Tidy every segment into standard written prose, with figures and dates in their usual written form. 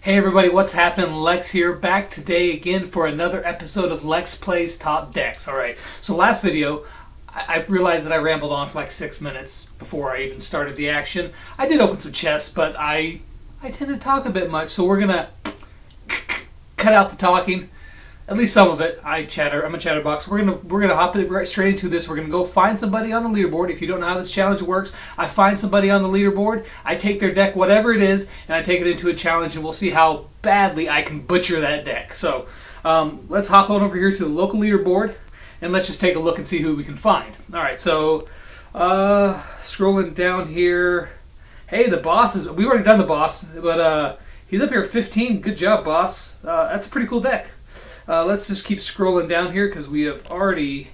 Hey everybody, what's happening? Lex here, back today again for another episode of Lex Plays Top Decks. Alright, so last video, I've realized that I rambled on for like 6 minutes before I even started the action. I did open some chests, but I tend to talk a bit much, so we're gonna cut out the talking. At least some of it. I'm a chatterbox. We're gonna hop right straight into this. We're gonna go find somebody on the leaderboard. If you don't know how this challenge works, I find somebody on the leaderboard. I take their deck, whatever it is, and I take it into a challenge, and we'll see how badly I can butcher that deck. So let's hop on over here to the local leaderboard, and let's just take a look and see who we can find. All right. So scrolling down here. Hey, the boss is. We've already done the boss, but he's up here at 15. Good job, boss. That's a pretty cool deck. Let's just keep scrolling down here because we have already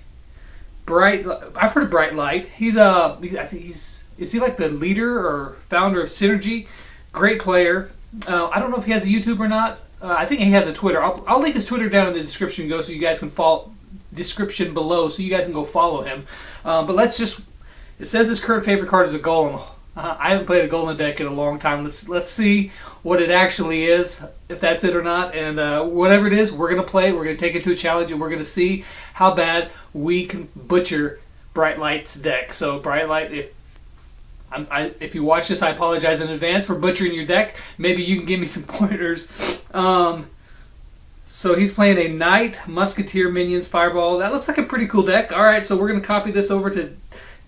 I've heard of Bright Light. He's I think is he like the leader or founder of Synergy? Great player. I don't know if he has a YouTube or not. I think he has a Twitter. I'll link his Twitter down in the description so you guys can follow description below so you guys can go follow him. But let's just. It says his current favorite card is a Golem. I haven't played a Golem deck in a long time. Let's see what it actually is, if that's it or not. And whatever it is, we're going to play it. We're going to take it to a challenge, and we're going to see how bad we can butcher Bright Light's deck. So Bright Light, if you watch this, I apologize in advance for butchering your deck. Maybe you can give me some pointers. So he's playing a Knight, Musketeer, Minions, Fireball. That looks like a pretty cool deck. All right, so we're going to copy this over to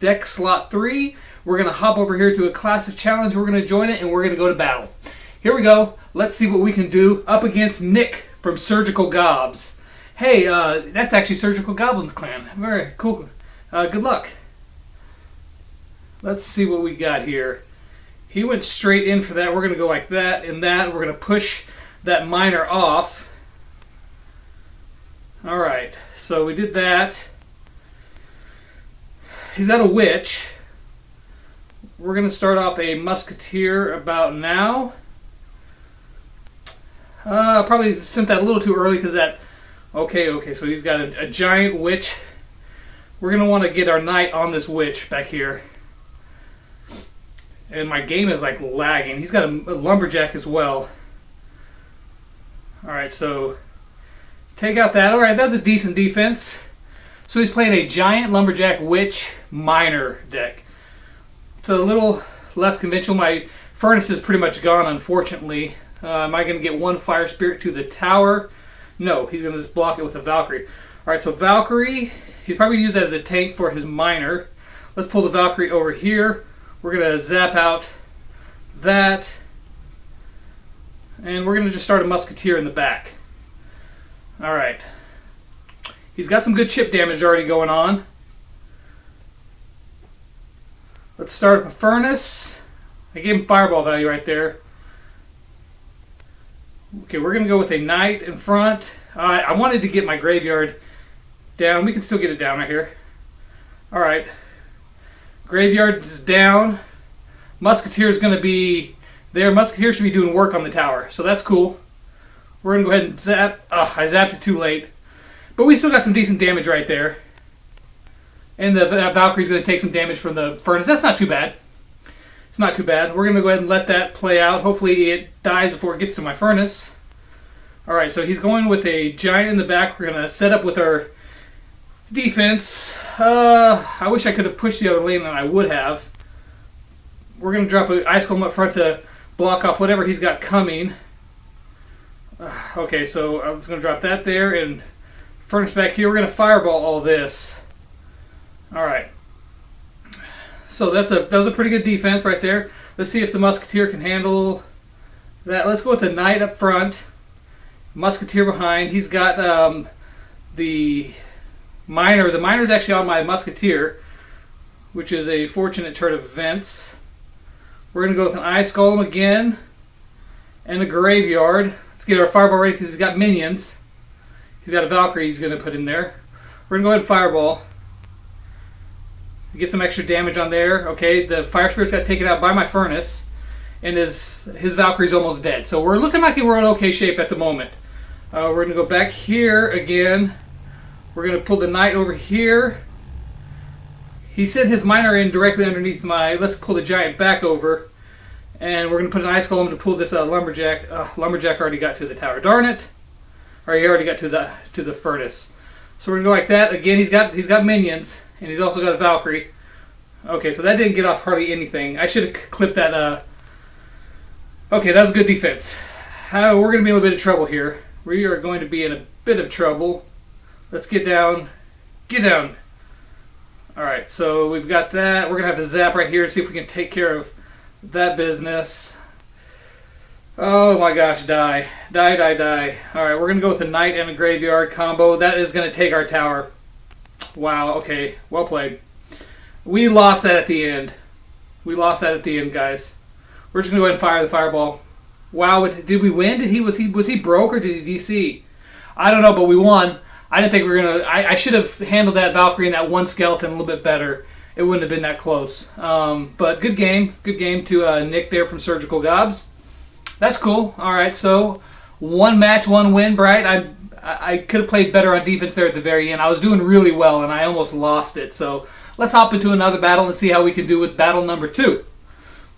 deck slot 3. We're going to hop over here to a classic challenge. We're going to join it, and we're going to go to battle. Here we go. Let's see what we can do up against Nick from Surgical Gobs. Hey, that's actually Surgical Goblins Clan. Very cool. Good luck. Let's see what we got here. He went straight in for that. We're going to go like that and that. We're going to push that miner off. All right. So we did that. He's got a witch. We're going to start off a Musketeer about now. Probably sent that a little too early because that... Okay, so he's got a giant witch. We're going to want to get our knight on this witch back here. And my game is like lagging. He's got a lumberjack as well. Alright, so take out that. Alright, that's a decent defense. So he's playing a giant lumberjack witch miner deck. It's a little less conventional. My furnace is pretty much gone, unfortunately. Am I going to get one fire spirit to the tower? No, he's going to just block it with a Valkyrie. Alright, so Valkyrie, he's probably going to use that as a tank for his miner. Let's pull the Valkyrie over here. We're going to zap out that. And we're going to just start a Musketeer in the back. Alright. He's got some good chip damage already going on. Let's start up a furnace. I gave him fireball value right there. Okay, we're going to go with a knight in front. I wanted to get my graveyard down. We can still get it down right here. Alright. Graveyard is down. Musketeer is going to be there. Musketeer should be doing work on the tower, so that's cool. We're going to go ahead and zap. Oh, I zapped it too late. But we still got some decent damage right there. And the Valkyrie's going to take some damage from the furnace. That's not too bad. It's not too bad. We're going to go ahead and let that play out. Hopefully it dies before it gets to my furnace. Alright, so he's going with a giant in the back. We're going to set up with our defense. I wish I could have pushed the other lane than I would have. We're going to drop an Ice Golem up front to block off whatever he's got coming. Okay, so I'm just going to drop that there and furnace back here. We're going to fireball all this. Alright. So that was a pretty good defense right there. Let's see if the Musketeer can handle that. Let's go with the Knight up front. Musketeer behind. He's got the Miner. The Miner's actually on my Musketeer, which is a fortunate turn of events. We're going to go with an Ice Golem again and a Graveyard. Let's get our Fireball ready because he's got minions. He's got a Valkyrie he's going to put in there. We're going to go ahead and Fireball. Get some extra damage on there. Okay, the Fire Spirit's got taken out by my furnace, and his Valkyrie's almost dead. So we're looking like we're in okay shape at the moment. We're going to go back here again. We're going to pull the Knight over here. He sent his miner in directly underneath my... Let's pull the Giant back over. And we're going to put an ice golem to pull this lumberjack. Lumberjack already got to the tower. Darn it! Or he already got to the furnace. So we're going to go like that. Again, he's got minions, and he's also got a Valkyrie. Okay, so that didn't get off hardly anything. I should have clipped that. Okay, that was good defense. We're going to be in a little bit of trouble here. We are going to be in a bit of trouble. Let's get down. Get down. Alright, so we've got that. We're going to have to zap right here and see if we can take care of that business. Oh my gosh, die. Die, die, die. Alright, we're going to go with a knight and a graveyard combo. That is going to take our tower. Wow, okay. Well played. We lost that at the end. We lost that at the end, guys. We're just going to go ahead and fire the fireball. Wow, did we win? Was he broke or did he DC? I don't know, but we won. I didn't think we were going to... I should have handled that Valkyrie and that one skeleton a little bit better. It wouldn't have been that close. But good game. Good game to Nick there from Surgical Gobs. That's cool. All right, so one match, one win, Bright. I could have played better on defense there at the very end. I was doing really well, and I almost lost it. So let's hop into another battle and see how we can do with battle number 2.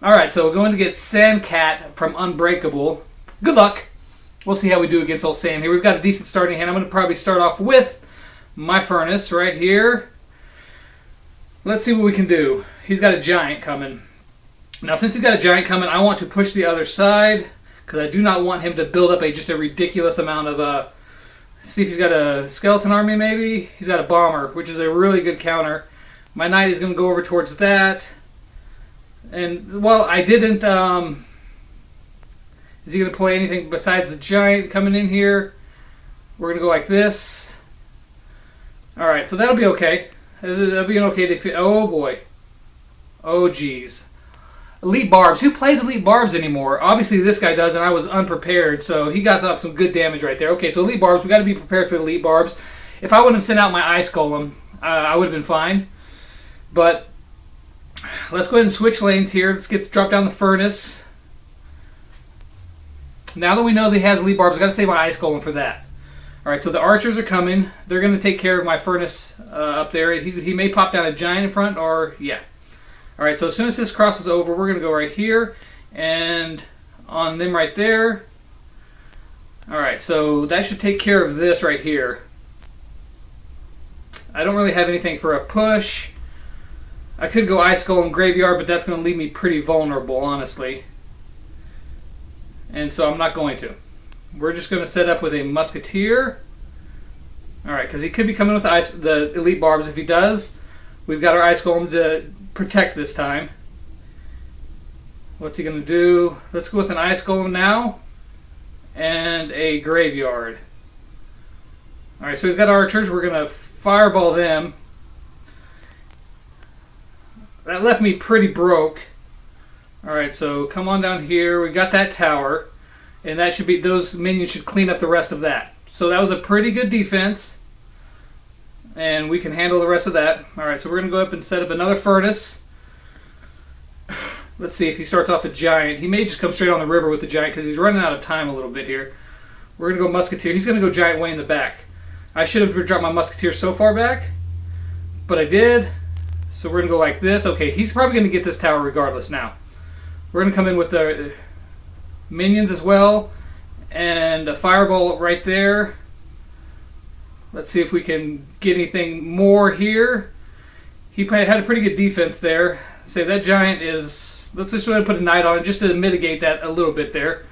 All right, so we're going to get Sandcat from Unbreakable. Good luck. We'll see how we do against old Sam here. We've got a decent starting hand. I'm going to probably start off with my furnace right here. Let's see what we can do. He's got a giant coming. Now, since he's got a giant coming, I want to push the other side because I do not want him to build up just a ridiculous amount of... see if he's got a skeleton army, maybe? He's got a bomber, which is a really good counter. My knight is going to go over towards that. And, well, I didn't... is he going to play anything besides the giant coming in here? We're going to go like this. Alright, so that'll be okay. That'll be an okay defeat. Oh, boy. Oh, geez. Elite Barbs. Who plays Elite Barbs anymore? Obviously, this guy does, and I was unprepared, so he got off some good damage right there. Okay, so Elite Barbs. We got to be prepared for Elite Barbs. If I wouldn't have sent out my Ice Golem, I would have been fine. But let's go ahead and switch lanes here. Let's drop down the furnace. Now that we know that he has Elite Barbs, I've got to save my Ice Golem for that. Alright, so the archers are coming. They're going to take care of my furnace up there. He may pop down a giant in front, or, yeah. Alright, so as soon as this crosses over, we're going to go right here, and on them right there. Alright, so that should take care of this right here. I don't really have anything for a push. I could go Ice Golem Graveyard, but that's going to leave me pretty vulnerable, honestly. And so I'm not going to. We're just going to set up with a Musketeer. Alright, because he could be coming with the Elite Barbs. If he does, we've got our Ice Golem to protect this time. What's he going to do? Let's go with an Ice Golem now. And a Graveyard. Alright, so he's got archers. We're going to fireball them. That left me pretty broke. Alright, so come on down here. We got that tower. And that should be, those minions should clean up the rest of that. So that was a pretty good defense. And we can handle the rest of that. Alright, so we're going to go up and set up another furnace. Let's see if he starts off a giant. He may just come straight on the river with the giant because he's running out of time a little bit here. We're going to go Musketeer. He's going to go giant way in the back. I should have dropped my Musketeer so far back. But I did. So we're going to go like this. Okay, he's probably going to get this tower regardless now. We're going to come in with the minions as well. And a fireball right there. Let's see if we can get anything more here. He had a pretty good defense there. Say that giant is... Let's just go ahead and put a knight on it just to mitigate that a little bit there.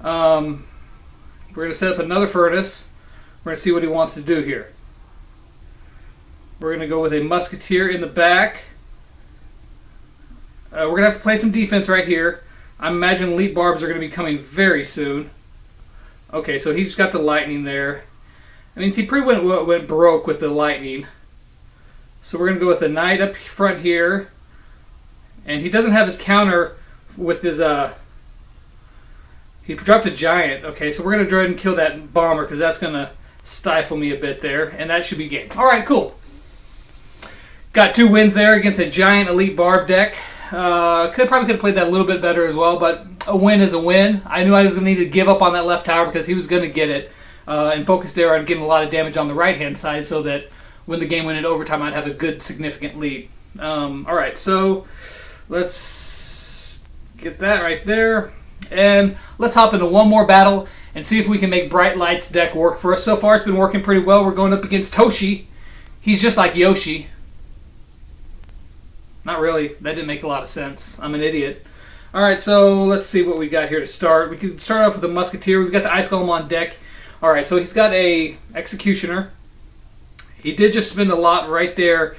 We're going to set up another furnace. We're going to see what he wants to do here. We're going to go with a Musketeer in the back. We're going to have to play some defense right here. I imagine Elite Barbs are going to be coming very soon. Okay, so he's got the lightning there. I mean, he pretty went broke with the lightning. So we're going to go with a knight up front here. And he doesn't have his counter with his... He dropped a giant. Okay, so we're going to go ahead and kill that bomber because that's going to stifle me a bit there. And that should be game. Alright, cool. Got 2 wins there against a giant Elite Barb deck. Probably could have played that a little bit better as well, but a win is a win. I knew I was going to need to give up on that left tower because he was going to get it and focus there on getting a lot of damage on the right-hand side so that when the game went into overtime, I'd have a good, significant lead. Alright, so let's Get that right there. And let's hop into one more battle and see if we can make Bright Light's deck work for us. So far, it's been working pretty well. We're going up against Toshi. He's just like Yoshi. Not really. That didn't make a lot of sense. I'm an idiot. Alright, so let's see what we got here to start. We can start off with the Musketeer. We've got the Ice Golem on deck. Alright, so he's got a Executioner. He did just spend a lot right there.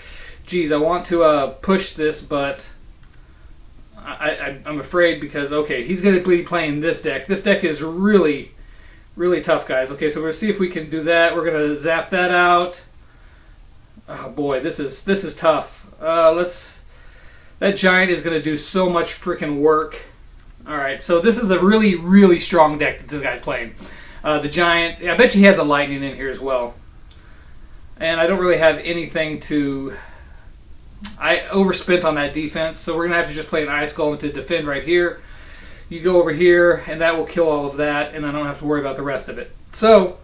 Geez, I want to push this, but I'm afraid because, okay, he's going to be playing this deck. This deck is really, really tough, guys. Okay, so we're going to see if we can do that. We're going to zap that out. Oh, boy, this is tough. That Giant is going to do so much freaking work. Alright, so this is a really, really strong deck that this guy's playing. The Giant, I bet you he has a Lightning in here as well. And I don't really have anything to... I overspent on that defense, so we're going to have to just play an Ice Golem to defend right here. You go over here, and that will kill all of that, and I don't have to worry about the rest of it. So,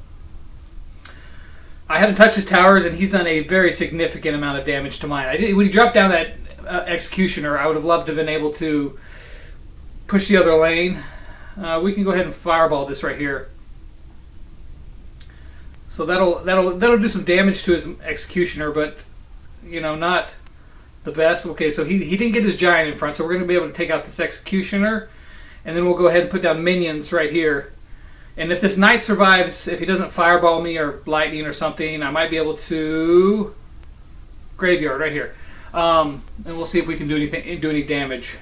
I haven't touched his towers, and he's done a very significant amount of damage to mine. When he dropped down that Executioner, I would have loved to have been able to push the other lane. We can go ahead and Fireball this right here. So that'll do some damage to his Executioner, but you know, not the best. Okay, so he didn't get his Giant in front, so we're going to be able to take out this Executioner, and then we'll go ahead and put down minions right here. And if this Knight survives, if he doesn't Fireball me or Lightning or something, I might be able to Graveyard right here, and we'll see if we can do any damage.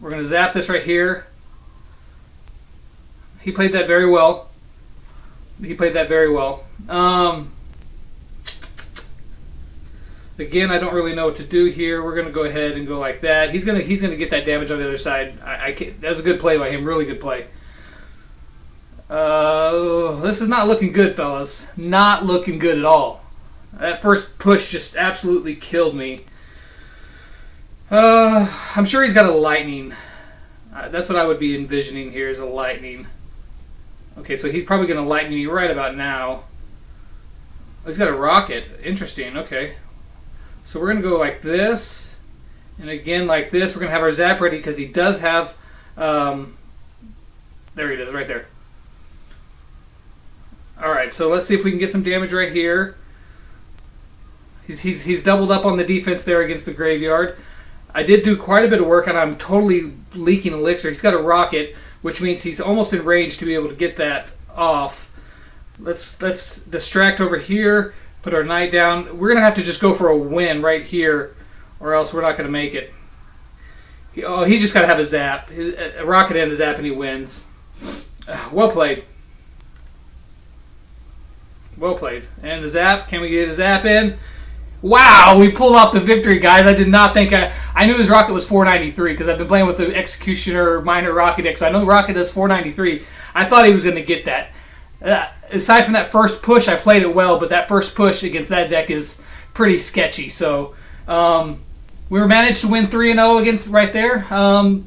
We're going to zap this right here. He played that very well. Again, I don't really know what to do here. We're going to go ahead and go like that. He's going to get that damage on the other side. That's a good play by him. Really good play. This is not looking good, fellas. Not looking good at all. That first push just absolutely killed me. I'm sure he's got a Lightning. That's what I would be envisioning here, is a Lightning. Okay, so he's probably going to Lightning me right about now. Oh, he's got a Rocket. Interesting, okay. So we're going to go like this, and again like this. We're going to have our Zap ready because he does have... there he is, right there. Alright, so let's see if we can get some damage right here. He's doubled up on the defense there against the Graveyard. I did do quite a bit of work, and I'm totally leaking Elixir. He's got a Rocket, which means he's almost in range to be able to get that off. Let's distract over here, put our Knight down. We're going to have to just go for a win right here, or else we're not going to make it. He's just got to have a Zap. A Rocket and a Zap, and he wins. Well played. Well played. And the Zap, can we get a Zap in? Wow, we pulled off the victory, guys. I did not think... I knew his Rocket was 493 because I've been playing with the Executioner minor Rocket deck, so I know Rocket does 493. I thought he was going to get that. Aside from that first push, I played it well, but that first push against that deck is pretty sketchy. So, we managed to win 3-0 against right there.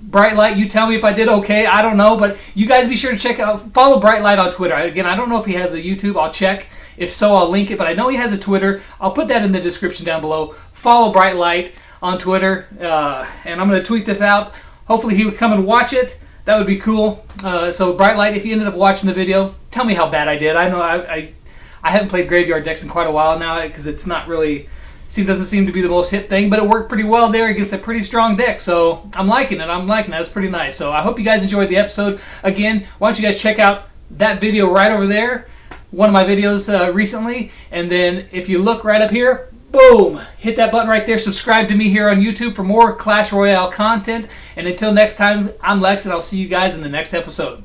Bright Light, you tell me if I did okay. I don't know, but you guys be sure to check out... Follow Bright Light on Twitter. Again, I don't know if he has a YouTube. I'll check. If so, I'll link it, but I know he has a Twitter. I'll put that in the description down below. Follow Bright Light on Twitter, and I'm going to tweet this out. Hopefully he would come and watch it. That would be cool. So Bright Light, if you ended up watching the video, tell me how bad I did. I know I haven't played Graveyard decks in quite a while now because it's not really... doesn't seem to be the most hip thing, but it worked pretty well there against a pretty strong deck, so I'm liking it. It's pretty nice. So I hope you guys enjoyed the episode. Again, why don't you guys check out that video right over there, one of my videos recently, and then if you look right up here, boom, hit that button right there. Subscribe to me here on YouTube for more Clash Royale content, and until next time, I'm Lex, and I'll see you guys in the next episode.